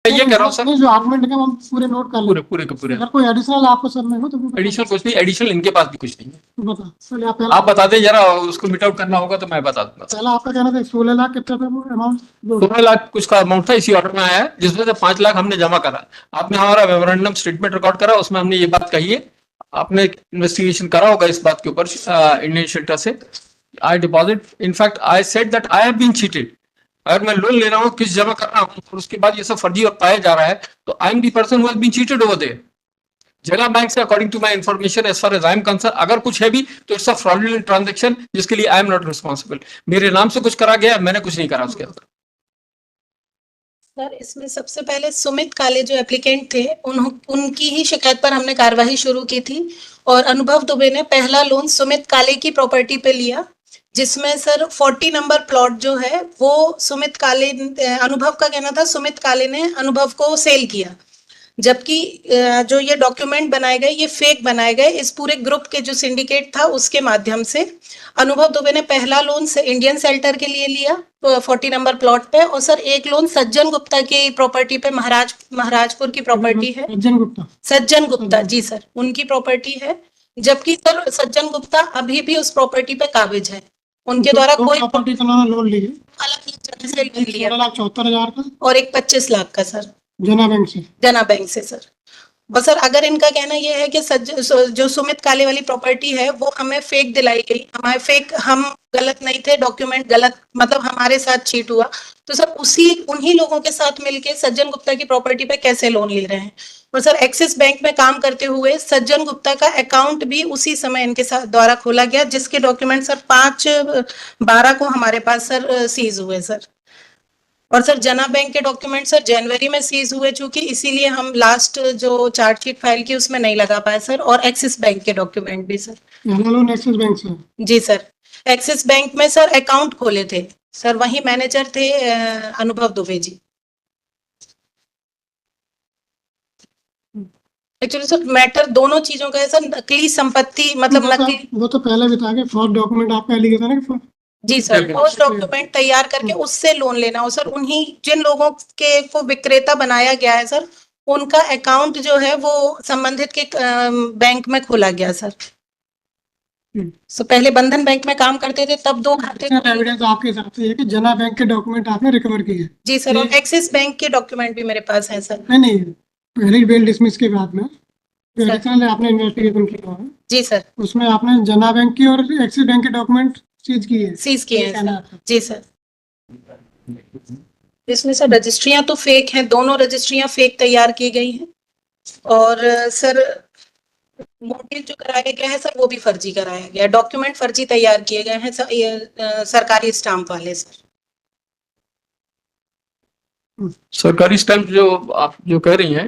ये कह रहा हूँ सर, जो आर्गुमेंट है हम पूरे नोट कर लें। पूरे अगर कोई एडिशनल आपको सर में हो तो एडिशनल कुछ नहीं, एडिशनल इनके पास भी कुछ नहीं है। बता सर, आप बता दें जरा, उसको मिट आउट करना होगा तो मैं बता दूंगा। पहला आपका कहना था 16 लाख कितना था वो अमाउंट? 16 लाख कुछ का अमाउंट था, इसी ऑर्डर में आया है, जिसमें से 5 लाख हमने जमा करा। आपने हमारा मेमोरेंडम स्टेटमेंट रिकॉर्ड करा, उसमें हमने ये बात कही है। आपने इन्वेस्टिगेशन करा होगा इस बात के ऊपर इंडियन शेल्टर से। I deposit, in fact I said that I have been cheated. अगर मैं लोन ले रहा हूँ, किस जमा कर रहा हूँ, और उसके बाद ये सब फर्जी पाया जा रहा है, तो I am the person who has been cheated over there. जना बैंक से according to my information, as far as I am concerned, अगर कुछ है भी तो इट्स अ फ्रॉडुलेंट ट्रांजैक्शन, जिसके लिए आई एम नॉट रिस्पॉन्सिबल। मेरे नाम से कुछ करा गया, मैंने कुछ नहीं करा उसके अंदर। सर, इसमें सबसे पहले सुमित काले जो एप्लीकेंट थे, उनकी ही शिकायत पर हमने कार्यवाही शुरू की थी, और अनुभव दुबे ने पहला लोन सुमित काले की प्रॉपर्टी पे लिया, जिसमें सर 40 नंबर प्लॉट जो है वो सुमित काले, अनुभव का कहना था सुमित काले ने अनुभव को सेल किया, जबकि जो ये डॉक्यूमेंट बनाए गए ये फेक बनाए गए। इस पूरे ग्रुप के जो सिंडिकेट था उसके माध्यम से अनुभव दुबे ने पहला लोन से इंडियन शेल्टर के लिए लिया 40 नंबर प्लॉट पे, और सर एक लोन सज्जन गुप्ता की प्रॉपर्टी पे, महाराजपुर की प्रॉपर्टी है, सज्जन गुप्ता जी सर, उनकी प्रॉपर्टी है। जबकि सर सज्जन गुप्ता अभी भी उस प्रॉपर्टी पे काबिज है, उनके द्वारा कोई प्रॉपर्टी का लोन लिया, अलग जगह से लोन लिया, 16,74,000 का और एक 25 लाख का सर जना बैंक से सर। बस सर, अगर इनका कहना यह है कि जो सुमित काले वाली प्रॉपर्टी है वो हमें फेक दिलाई गई, हमारे फेक, हम गलत नहीं थे, डॉक्यूमेंट गलत, मतलब हमारे साथ चीट हुआ, तो सर उन्हीं लोगों के साथ मिलके सज्जन गुप्ता की प्रॉपर्टी पे कैसे लोन ले रहे हैं। और सर एक्सिस बैंक में काम करते हुए सज्जन गुप्ता का अकाउंट भी उसी समय इनके साथ द्वारा खोला गया, जिसके डॉक्यूमेंट सर 5/12 को हमारे पास सर सीज हुए सर। और सर जना बैंक के डॉक्यूमेंट सर जनवरी में सीज हुए, चूंकि इसीलिए हम लास्ट जो चार्जशीट फाइल की उसमें नहीं लगा पाए सर, और एक्सिस बैंक के डॉक्यूमेंट भी सर। एक्सिस बैंक से? जी सर, एक्सिस बैंक में सर अकाउंट खोले थे सर, वही मैनेजर थे अनुभव Dubey ji. Actually sir matter दोनों चीजों का है सर, नकली संपत्ति, मतलब नकली, वो तो पहले भी था कि फ्रॉड डॉक्यूमेंट आपका एलिगेशन है कि जी सर, उस डॉक्यूमेंट तैयार करके उससे लोन लेना हो सर। उन्हीं जिन लोगों के को विक्रेता बनाया गया है सर, उनका अकाउंट जो है वो संबंधित के बैंक में खोला गया सर। सो पहले बंधन बैंक में काम करते थे, तब 2 खाते। एविडेंस आपके हिसाब से है कि जना बैंक के डॉक्यूमेंट आपने रिकवर किए? जी सर, और एक्सिस बैंक के डॉक्यूमेंट भी मेरे पास है सर। नहीं, पहले बेल डिसमिस के बाद में आपने इन्वेस्टिगेशन किया है? जी सर, उसमें आपने जना बैंक की और एक्सिस बैंक के डॉक्यूमेंट सीज किए हैं? जी सर। इसमें सर रजिस्ट्रियां तो फेक हैं, दोनों रजिस्ट्रियां फेक तैयार की गई हैं, और सर मोर्गेज जो कराया गया है सर वो भी फर्जी कराया गया है, डॉक्यूमेंट फर्जी तैयार किए गए हैं सर, सरकारी स्टाम्प वाले सर। सरकारी स्टैंप जो आप जो कह रही हैं,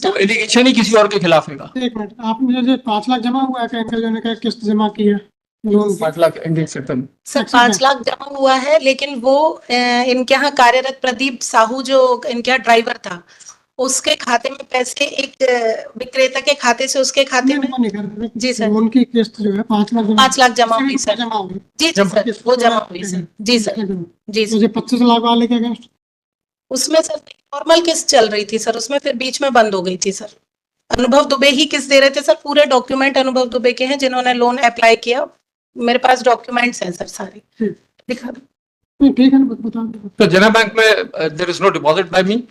तो एलिगेशन ही किसी और के खिलाफ है। एक मिनट, आपने जो 5 लाख जमा हुआ है, अंकल ने कहा किस्त जमा की है, 5 लाख इंडियन सेक्टर में सर 5 लाख जमा हुआ है, लेकिन वो इनके यहाँ कार्यरत प्रदीप साहू जो इनके यहाँ ड्राइवर था, उसके खाते में पैसे एक विक्रेता के खाते से उसके खाते में, जी सर, उनकी किस्त जो है 5 लाख जमा हुई सर। जी सर, वो जमा हुई सर। जी सर, जी सर। 25 लाख वाले के अगेंस्ट उसमें सर नॉर्मल किस्त चल रही थी सर, उसमें फिर बीच में बंद हो गई थी सर। अनुभव दुबे ही किस्त दे रहे थे सर, पूरे डॉक्यूमेंट अनुभव दुबे के हैं जिन्होंने लोन अप्लाई किया, मेरे पास डॉक्यूमेंट्स हैं सर सारे, दिखा। ठीक है, बता दो। तो जना बैंक में there is no deposit by me.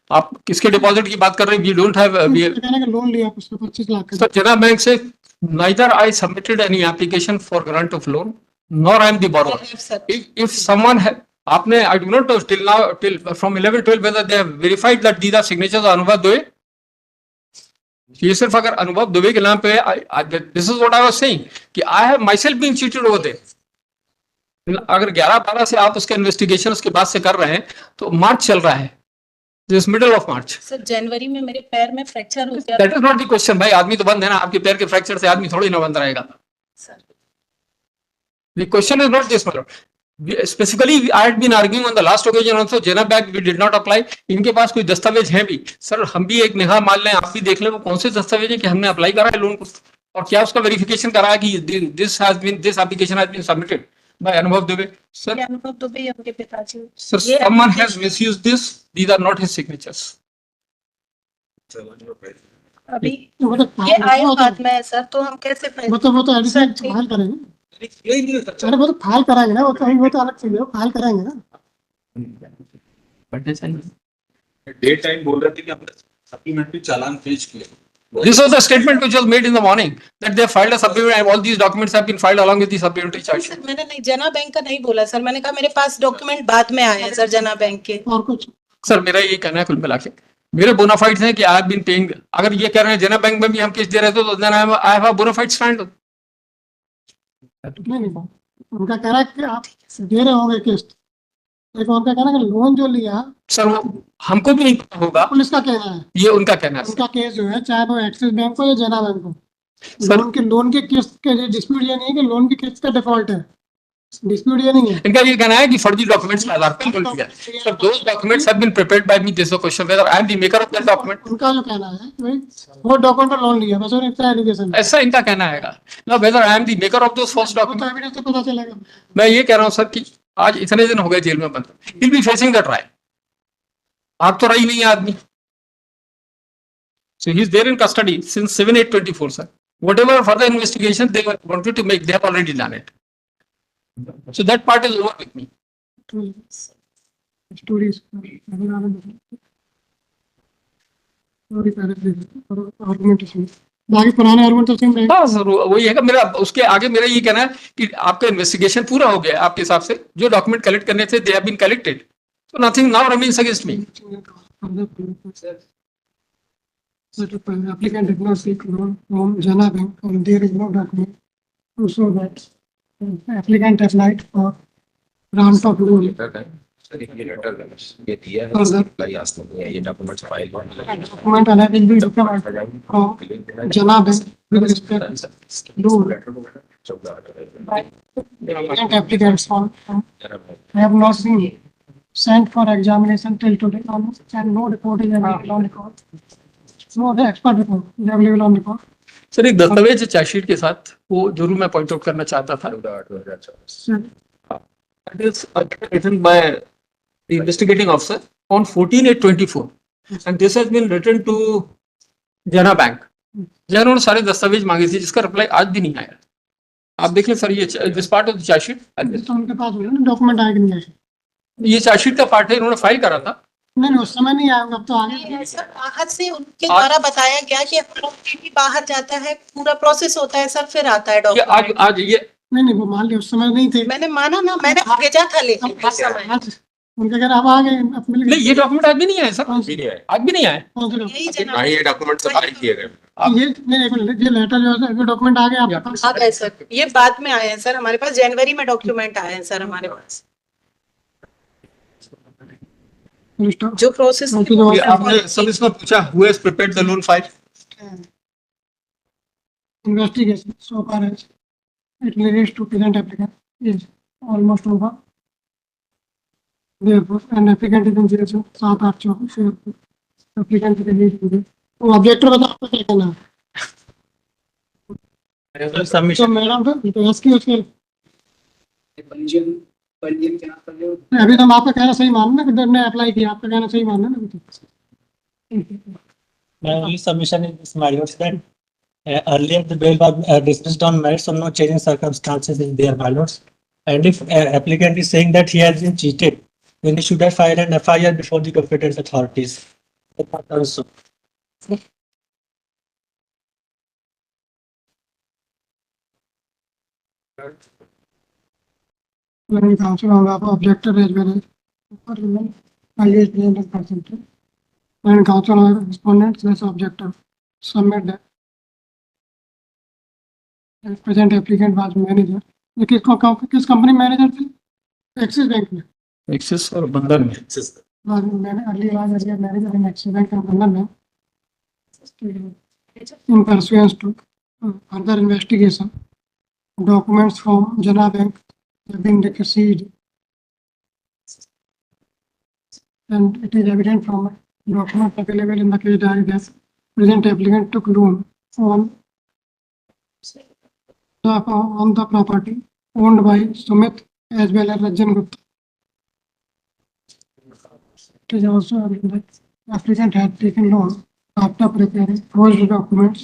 आप किसके डिपॉजिट की बात कर रहे हैं? वी डोंट हैव लोन लिया उसने 25 लाख का। सर जना बैंक से neither I submitted any application for grant of loan nor I am the borrower. If someone है, आपने, I do not know till now, till from 11-12 whether they have verified that these are signatures of अनुभव दुबे। ये सिर्फ अगर अनुभव दुबे के नाम पे, this is what I was saying कि I have myself been cheated over there. अगर 11-12 से आप उसके इन्वेस्टिगेशन उसके बाद से कर रहे हैं, तो मार्च चल रहा है, this middle of March. Sir जनवरी में मेरे पैर में फ्रैक्चर हो गया। That is not the question भाई, आदमी तो बंद है ना, आपके पैर के फ्रैक्चर से आदमी थोड़ी ना बंद रहेगा sir. The question is not this matter. Specifically, I had been arguing on the last occasion also, Jana Bank we did not apply। इनके पास कोई दस्तावेज हैं भी सर, हम भी एक निगाह मान लें, आप भी देख लें वो कौन से दस्तावेज है कि हमने अप्लाई करा है लोन को, और क्या उसका वेरिफिकेशन करा है कि this application has been submitted by Anubhav Dubey. Sir Anubhav Dubey उनके पिताजी। Sir, someone has misused this, these are not his signatures। अभी वो तो ये आया वो बाद में है सर, तो हम कैसे वो तो एडिशनल ठीक। फाइल करेंगे। अरे वो तो फाइल कराएंगे ना, वो तो अलग चीज है, फाइल कराएंगे ना। डे टाइम बोल रहे थे कि हमने सप्लीमेंट्री चालान पेश किए। This was the statement which was made in the morning that they filed a supplement and all these documents have been filed along with the supplementary charge sheet. Sir मैंने नहीं, जना बैंक का नहीं बोला sir, मैंने कहा मेरे पास document बाद में आए हैं सर जना बैंक के। और कुछ सर मेरा ये कहना है कुल मिला के मेरे बोनाफाइड्स हैं कि आई हैव बीन पेइंग। अगर ये कह रहे हैं जना बैंक में भी हम किस्त दे रहे थे तो then I have a bonafide stand. नहीं, उनका कह रहा है कि आप दे रहे होंगे किस्त, लेकिन उनका कहना है कि लोन जो लिया सर वो हमको भी नहीं पता होगा, पुलिस का कहना है। ये उनका कहना है। उनका केस जो है, चाहे वो एक्सिस बैंक हो या जना बैंक हो, सर लोन की किस्त के डिस्प्यूट ये नहीं है कि लोन की किस्त का डिफॉल्ट है, डिस्प्यूट ये नहीं है। इनका ये कहना है कि फर्जी डॉक्यूमेंट्स के आधार पर लोन लिया। Sir those documents have been prepared by me, this question whether I am the maker of that document. उनका जो कहना है कि भाई वो डॉक्यूमेंट पर लोन लिया, बस और इतना एलिगेशन है। ऐसा इनका कहना है। ना weather I am the maker of those first वो तो डॉक्यूमेंट। एविडेंस से पता चलेगा। मैं ये कह रहा हूँ सर कि आज इतने दिन हो गए जेल में बंद, will be facing the trial. आप तो रही नहीं है आदमी। So he is there in custody since 7/8/24, sir. Whatever further investigation they wanted to make, they have already done it. So that part is over with me. Stories argumentation, बाकी पुराने argument तो same रहेंगे। हाँ sir वही है कि मेरा उसके आगे मेरा ये कहना है कि आपका इन्वेस्टिगेशन पूरा हो गया आपके हिसाब से, जो डॉक्यूमेंट कलेक्ट करने थे they have been collected, so nothing now remains against me. Applicant did not seek loan from Jana Bank and there is no document to show that applicant applied for grant of loan. Sir ये letter ये दिया है, हाँ, sir. Apply आज तक नहीं है, ये documents file Document alleged will be recovered from Jana Bank with respect to loan. Applicant applicants have not been sent for examination till today and no report is available on record. No, the expert report is available on record. Sir एक दस्तावेज chargesheet के साथ वो जरूर मैं point out करना चाहता था। Sir, It is written by the investigating officer on 14/8/24 and this has been written to Jana Bank. जहाँ उन्होंने सारे दस्तावेज मांगे थे जिसका रिप्लाई आज भी नहीं आया। आप देखें सर ये this part of the chargesheet, तो उनके पास डॉक्यूमेंट आए कि नहीं आए? ये चार्जशीट का पार्ट है, इन्होंने फाइल करा था। नहीं, उस समय नहीं आया, अब तो आ गया। सर बाहर से उनके द्वारा बताया गया कि डॉक्यूमेंट बाहर जाता है, पूरा प्रोसेस होता है सर, फिर आता है ये डॉक्यूमेंट। आज ये नहीं, वो मान लिया उस समय नहीं थे। मैंने माना ना, मैंने भेजा था लेकिन उस समय। आज उनके घर अब आ गए, अब मिल नहीं, ये डॉक्यूमेंट आज भी नहीं आया सर, कौन से? आज भी नहीं आया। कौन से यही document? जना ये डॉक्यूमेंट्स अप्लाई किए गए। ये नहीं, एक मिनट, ये लेटर जो है ये डॉक्यूमेंट आ गए आपके पास? आ गए सर, ये बाद में आए हैं सर, हमारे पास जनवरी में डॉक्यूमेंट आए हैं सर हमारे पास, जो प्रोसेस ये आपने सब इसमें पूछा who has prepared the loan file? Investigation so far as it relates to present applicant is almost over. Therefore, an applicant is in jail से 7/8/24 applicant is released today. वो ऑब्जेक्टर बताओ आपको क्या करना है? तो मैडम तो इसकी उसके अभी तो हम आपका कहना सही मानना कि ने अप्लाई किया, आपका कहना सही मानना ना अभी तो। My only submission in this matter is that earlier the bail was dismissed on merits, so no change in circumstances in their bylaws. And if applicant is saying that he has been cheated, then he should have filed an FIR before the competent authorities. Also. When counsel on behalf of objector as well as highest presented percentage. When counsel on respondent slash objector submit that present applicant was manager. ये किस company manager थे? Axis bank में। Axis और बंधन में। मैंने early manager इन axis bank और बंधन में। In pursuance to further investigation, documents from Jana Bank have been received, and it is evident from documents available in the case diary that present applicant took loan on the property owned by Sumit as well as Rajan Gupta. It is also evident that applicant had taken loan after preparing all the documents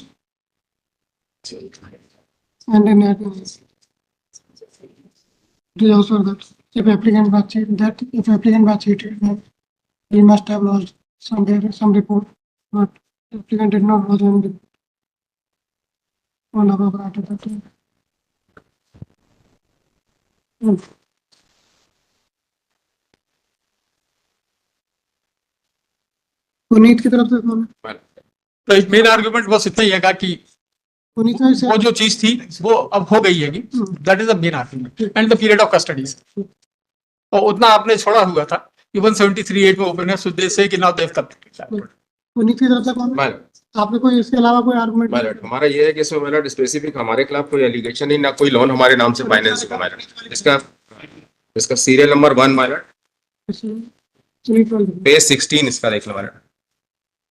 and then it is also that if applicant was cheated, then he must have lost some report, but applicant did not lose any report. On above after that. Puneet की तरफ से कौन है? तो main argument बस इतना ही है कि पुनीत में से वो जो चीज थी वो अब हो गई है, that is the main argument and the period of custodies, और उतना आपने छोड़ा हुआ था कि 173(8) में ओपन है, सो दे से कि now they have completed. Puneet की तरफ से कौन है? मैडम आपने कोई इसके अलावा कोई आर्गुमेंट? मैडम हमारा ये है कि इसमें मैडम स्पेसिफिक हमारे खिलाफ कोई एलिगेशन नहीं, ना कोई लोन हमारे नाम से फाइनेंस हुआ मैडम। इसका सीरियल नंबर 1 मैडम, पेज 16 इसका देख लो मैडम।